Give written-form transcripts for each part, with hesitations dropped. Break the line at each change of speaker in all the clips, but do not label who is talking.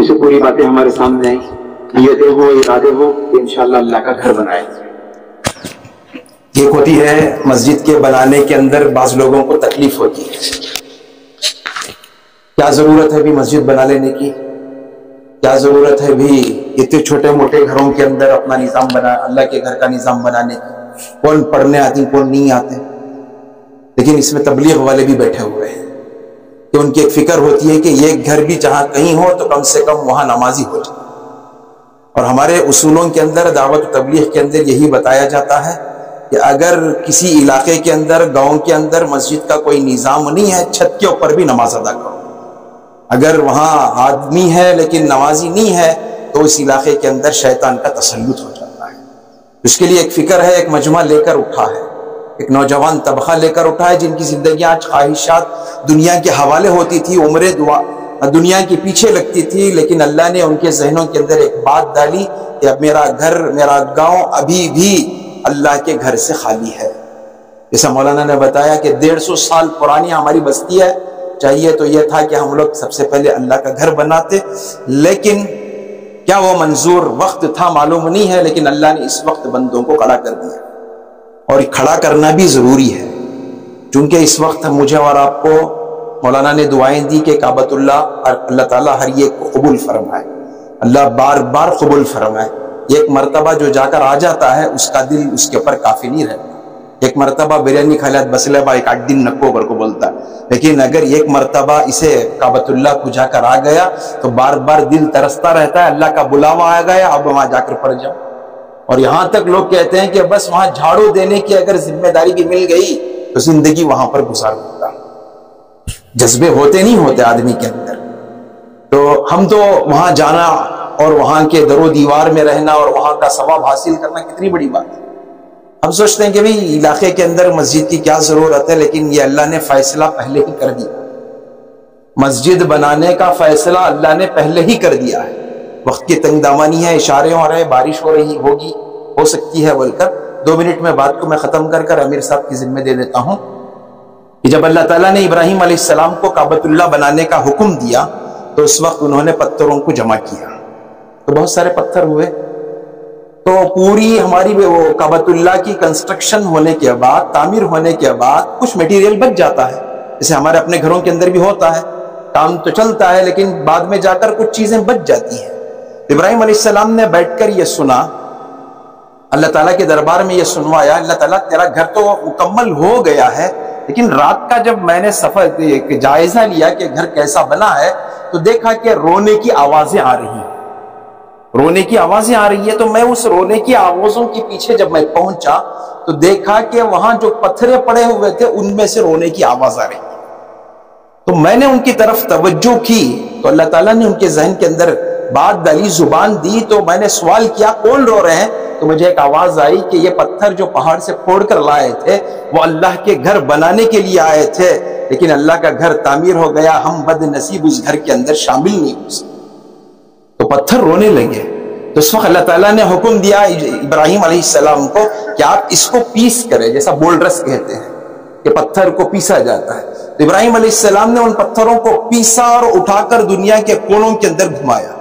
جسے پوری باتیں ہمارے سامنے آئیں، نیتیں ہو، ارادے ہو کہ انشاءاللہ اللہ کا گھر بنائیں۔
ایک ہوتی ہے مسجد کے بنانے کے اندر بعض لوگوں کو تکلیف ہوتی ہے، کیا ضرورت ہے بھی مسجد بنا لینے کی، کیا ضرورت ہے بھی اتنے چھوٹے موٹے گھروں کے اندر اپنا نظام بنا، اللہ کے گھر کا نظام بنانے کی، کون پڑھنے آتے کون نہیں آتے۔ لیکن اس میں تبلیغ والے بھی بیٹھے ہوئے ہیں کہ ان کی ایک فکر ہوتی ہے کہ یہ گھر بھی جہاں کہیں ہو تو کم سے کم وہاں نمازی ہو جائے، اور ہمارے اصولوں کے اندر دعوت و تبلیغ کے اندر یہی بتایا جاتا ہے کہ اگر کسی علاقے کے اندر، گاؤں کے اندر مسجد کا کوئی نظام نہیں ہے، چھت کے اوپر بھی نماز ادا کرو۔ اگر وہاں آدمی ہے لیکن نمازی نہیں ہے تو اس علاقے کے اندر شیطان کا تسلط ہو جاتا ہے۔ اس کے لیے ایک فکر ہے، ایک مجمع لے کر اٹھا ہے، ایک نوجوان طبقہ لے کر اٹھا ہے جن کی زندگی آج خواہشات دنیا کے حوالے ہوتی تھی، عمریں دنیا کے پیچھے لگتی تھی، لیکن اللہ نے ان کے ذہنوں کے اندر ایک بات ڈالی کہ اب میرا گھر، میرا گاؤں ابھی بھی اللہ کے گھر سے خالی ہے۔ جیسا مولانا نے بتایا کہ 150 سال پرانی ہماری بستی ہے، چاہیے تو یہ تھا کہ ہم لوگ سب سے پہلے اللہ کا گھر بناتے، لیکن کیا وہ منظور وقت تھا معلوم نہیں ہے، لیکن اللہ نے اس وقت بندوں کو کھڑا کر دیا، اور کھڑا کرنا بھی ضروری ہے، چونکہ اس وقت مجھے اور آپ کو مولانا نے دعائیں دی کہ کعبۃ اللہ تعالیٰ ہر ایک کو قبول فرمائے، اللہ بار بار قبول فرمائے۔ ایک مرتبہ جو جا کر آ جاتا ہے اس کا دل اس کے اوپر کافی نہیں رہتا۔ ایک مرتبہ بریانی کھا بس لے با ایک 8 دن نکو کر کو بولتا ہے، لیکن اگر ایک مرتبہ اسے کعبۃ اللہ کو جا کر آ گیا تو بار بار دل ترستا رہتا ہے، اللہ کا بلاوا آ گیا، اب وہاں جا کر پڑ جاؤ۔ اور یہاں تک لوگ کہتے ہیں کہ بس وہاں جھاڑو دینے کی اگر ذمہ داری بھی مل گئی تو زندگی وہاں پر گزار دیتا۔ جذبے ہوتے نہیں ہوتے آدمی کے اندر، تو ہم تو وہاں جانا اور وہاں کے در و دیوار میں رہنا اور وہاں کا ثواب حاصل کرنا کتنی بڑی بات ہے۔ ہم سوچتے ہیں کہ بھئی علاقے کے اندر مسجد کی کیا ضرورت ہے، لیکن یہ اللہ نے فیصلہ پہلے ہی کر دیا، مسجد بنانے کا فیصلہ اللہ نے پہلے ہی کر دیا ہے۔ وقت کی تنگ دامانی ہے، اشارے ہو رہے، بارش ہو رہی ہوگی، ہو سکتی ہے بول کر 2 منٹ میں بات کو میں ختم کر امیر صاحب کی ذمہ دے دیتا ہوں کہ جب اللہ تعالیٰ نے ابراہیم علیہ السلام کو کعبۃ اللہ بنانے کا حکم دیا تو اس وقت انہوں نے پتھروں کو جمع کیا، تو بہت سارے پتھر ہوئے، تو پوری ہماری وہ کعبۃ اللہ کی کنسٹرکشن ہونے کے بعد، تعمیر ہونے کے بعد کچھ میٹیریل بچ جاتا ہے، جیسے ہمارے اپنے گھروں کے اندر بھی ہوتا ہے، کام تو چلتا ہے لیکن بعد میں جا کر کچھ چیزیں بچ جاتی ہیں۔ ابراہیم علیہ السلام نے بیٹھ کر یہ سنا، اللہ تعالیٰ کے دربار میں یہ سنوایا، اللہ تعالیٰ تیرا گھر تو مکمل ہو گیا ہے، لیکن رات کا جب میں نے جائزہ لیا کہ گھر کیسا بنا ہے تو دیکھا کہ رونے کی آوازیں آ رہی ہیں، رونے کی آوازیں آ رہی ہے، تو میں اس رونے کی آوازوں کے پیچھے جب میں پہنچا تو دیکھا کہ وہاں جو پتھرے پڑے ہوئے تھے ان میں سے رونے کی آواز آ رہی ہے۔ تو میں نے ان کی طرف توجہ کی تو اللہ تعالیٰ نے ان کے ذہن کے اندر بات ڈالی، زبان دی، تو میں نے سوال کیا کون رو رہے ہیں؟ تو مجھے ایک آواز آئی کہ یہ پتھر جو پہاڑ سے پھوڑ کر لائے تھے وہ اللہ کے گھر بنانے کے لیے آئے تھے، لیکن اللہ کا گھر تعمیر ہو گیا، ہم بد نصیب اس گھر کے اندر شامل نہیں ہو سکتے۔ تو پتھر رونے لگے، تو اس وقت اللہ تعالیٰ نے حکم دیا ابراہیم علیہ السلام کو کہ آپ اس کو پیس کریں، جیسا بول رس کہتے ہیں کہ پتھر کو پیسا جاتا ہے۔ تو ابراہیم علیہ السلام نے ان پتھروں کو پیسا اور اٹھا کر دنیا کے کونوں کے اندر گھمایا۔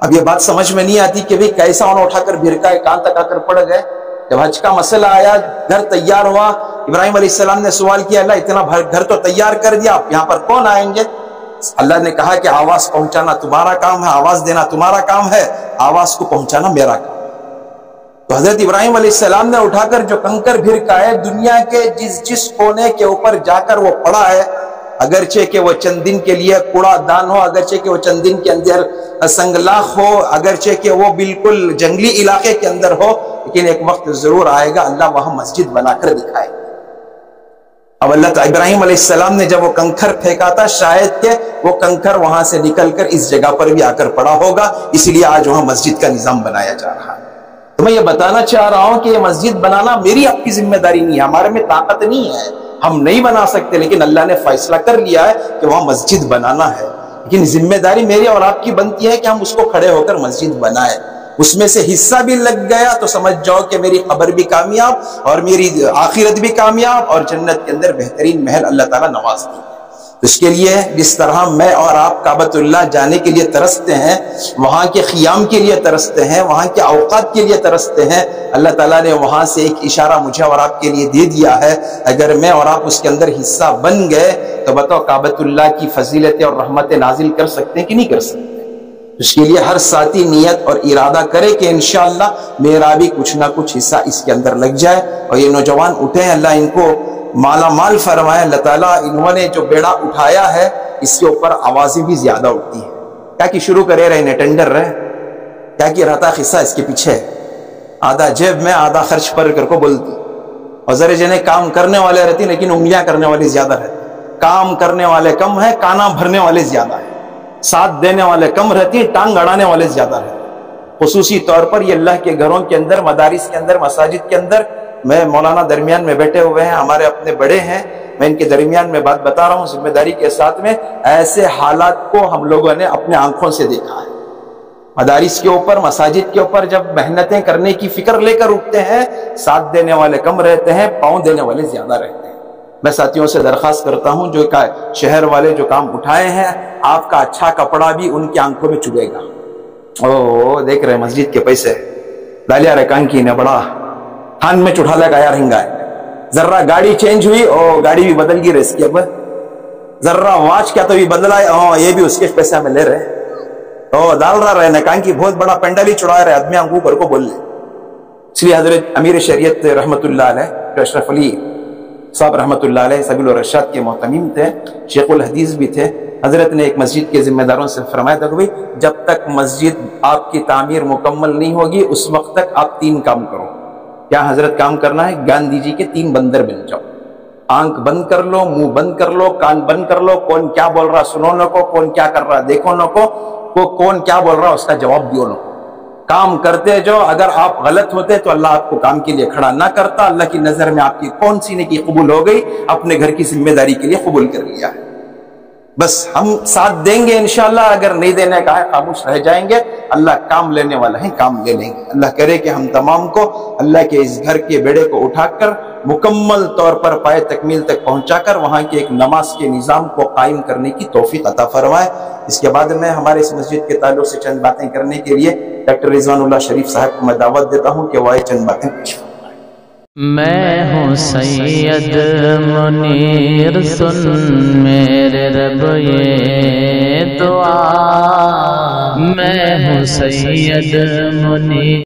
اب یہ بات سمجھ میں نہیں آتی کہ بھئی کیسا انہوں اٹھا کر بھرکا ہے، کہاں تک آ کر پڑ گئے۔ جب حج کا مسئلہ آیا، گھر تیار ہوا، ابراہیم علیہ السلام نے سوال کیا، اللہ اتنا گھر تو تیار کر دیا، آپ یہاں پر کون آئیں گے؟ اللہ نے کہا کہ آواز پہنچانا تمہارا کام ہے، آواز دینا تمہارا کام ہے، آواز کو پہنچانا میرا کام۔ تو حضرت ابراہیم علیہ السلام نے اٹھا کر جو کنکر بھرکا ہے، دنیا کے جس کونے کے اوپر جا کر وہ پڑا ہے، اگرچہ کہ وہ چند دن کے لیے کوڑا دان ہو، اگرچہ کہ وہ چند دن کے اندر سنگلاخ ہو، اگرچہ کہ وہ بالکل جنگلی علاقے کے اندر ہو، لیکن ایک وقت ضرور آئے گا اللہ وہاں مسجد بنا کر دکھائے گا۔ اب اللہ تعالیٰ ابراہیم علیہ السلام نے جب وہ کنکر پھینکا تھا، شاید کہ وہ کنکر وہاں سے نکل کر اس جگہ پر بھی آ کر پڑا ہوگا، اس لیے آج وہاں مسجد کا نظام بنایا جا رہا ہے۔ تو میں یہ بتانا چاہ رہا ہوں کہ یہ مسجد بنانا میری آپ کی ذمہ داری نہیں ہے، ہمارے میں طاقت نہیں ہے، ہم نہیں بنا سکتے، لیکن اللہ نے فیصلہ کر لیا ہے کہ وہاں مسجد بنانا ہے، لیکن ذمہ داری میری اور آپ کی بنتی ہے کہ ہم اس کو کھڑے ہو کر مسجد بنائیں۔ اس میں سے حصہ بھی لگ گیا تو سمجھ جاؤ کہ میری قبر بھی کامیاب اور میری آخرت بھی کامیاب اور جنت کے اندر بہترین محل اللہ تعالیٰ نواز دی۔ اس کے لیے جس طرح میں اور آپ کعبۃ اللہ جانے کے لیے ترستے ہیں، وہاں کے قیام کے لیے ترستے ہیں، وہاں کے اوقات کے لیے ترستے ہیں، اللہ تعالیٰ نے وہاں سے ایک اشارہ مجھے اور آپ کے لیے دے دیا ہے۔ اگر میں اور آپ اس کے اندر حصہ بن گئے تو بتاؤ کعبۃ اللہ کی فضیلتیں اور رحمتیں نازل کر سکتے ہیں کہ نہیں کر سکتے؟ اس کے لیے ہر ساتھی نیت اور ارادہ کرے کہ انشاءاللہ میرا بھی کچھ نہ کچھ حصہ اس کے اندر لگ جائے۔ اور یہ نوجوان اٹھے ہیں، اللہ ان کو مالا مال فرمائے۔ اللہ تعالیٰ انہوں نے جو بیڑا اٹھایا ہے اس کے اوپر آوازیں بھی زیادہ اٹھتی ہیں، کیا کہ شروع کرے رہے ٹینڈر رہے، کیا کہ رہتا قصہ اس کے پیچھے آدھا جیب میں آدھا خرچ پر کر کو بولتی، اور ذرے جنے کام کرنے والے رہتی لیکن انگلیاں کرنے والے زیادہ رہتے، کام کرنے والے کم ہیں، کانا بھرنے والے زیادہ ہیں، ساتھ دینے والے کم رہتی، ٹانگ اڑانے والے زیادہ رہتے۔ خصوصی طور پر یہ اللہ کے گھروں کے اندر، مدارس کے اندر، مساجد کے اندر، میں مولانا درمیان میں بیٹھے ہوئے ہیں، ہمارے اپنے بڑے ہیں، میں ان کے درمیان میں بات بتا رہا ہوں ذمہ داری کے ساتھ میں، ایسے حالات کو ہم لوگوں نے اپنے آنکھوں سے دیکھا ہے۔ مدارس کے اوپر، مساجد کے اوپر جب محنتیں کرنے کی فکر لے کر اٹھتے ہیں، ساتھ دینے والے کم رہتے ہیں، پاؤں دینے والے زیادہ رہتے ہیں۔ میں ساتھیوں سے درخواست کرتا ہوں جو شہر والے جو کام اٹھائے ہیں، آپ کا اچھا کپڑا بھی ان کی آنکھوں میں چبھے گا۔ او دیکھ رہے مسجد کے پیسے دالیا رکان کی نے بڑا ہان میں چٹھا لے گایا رہیں گا، ذرا گاڑی چینج ہوئی اور گاڑی بھی بدل گئی رہی، اب ذرا واچ کیا تو بھی بدلا ہے، یہ بھی اس کے پیسے میں لے رہے تو ڈال رہا رہے نکان کی بہت بڑا پینڈل ہی چڑھا رہے آدمی انگو پر کو بول لے۔ اس لیے حضرت امیر شریعت رحمت اللہ علیہ، اشرف علی صاحب رحمت اللہ علیہ، سبیل الرشاد کے محتمیم تھے، شیخ الحدیث بھی تھے، حضرت نے ایک مسجد کے ذمہ داروں سے فرمایا تھا کہ جب تک مسجد آپ کی تعمیر مکمل نہیں ہوگی اس وقت تک آپ 3 کام کرو۔ کیا حضرت کام کرنا ہے؟ گاندھی جی کے 3 بندر بن جاؤ، آنکھ بند کر لو، منہ بند کر لو، کان بند کر لو، کون کیا بول رہا سنو نہ کو، کون کیا کر رہا دیکھو نہ کو کون کیا بول رہا اس کا جواب دیو نہ کو، کام کرتے جو، اگر آپ غلط ہوتے تو اللہ آپ کو کام کے لیے کھڑا نہ کرتا، اللہ کی نظر میں آپ کی کون سی نیکی قبول ہو گئی؟ اپنے گھر کی ذمہ داری کے لیے قبول کر لیا ہے۔ بس ہم ساتھ دیں گے انشاءاللہ، اگر نہیں دینے کا ہے خاموش رہ جائیں گے، اللہ کام لینے والا ہے، کام لے لیں گے۔ اللہ کرے کہ ہم تمام کو اللہ کے اس گھر کے بیڑے کو اٹھا کر مکمل طور پر پائے تکمیل تک پہنچا کر وہاں کے ایک نماز کے نظام کو قائم کرنے کی توفیق عطا فرمائے۔ اس کے بعد میں ہمارے اس مسجد کے تعلق سے چند باتیں کرنے کے لیے ڈاکٹر رضوان اللہ شریف صاحب کو میں دعوت دیتا ہوں کہ وہ چند باتیں پیش فرمائیں۔
میں ہوں سید منیر، سن میرے رب یہ دعا، میں ہوں سید منیر۔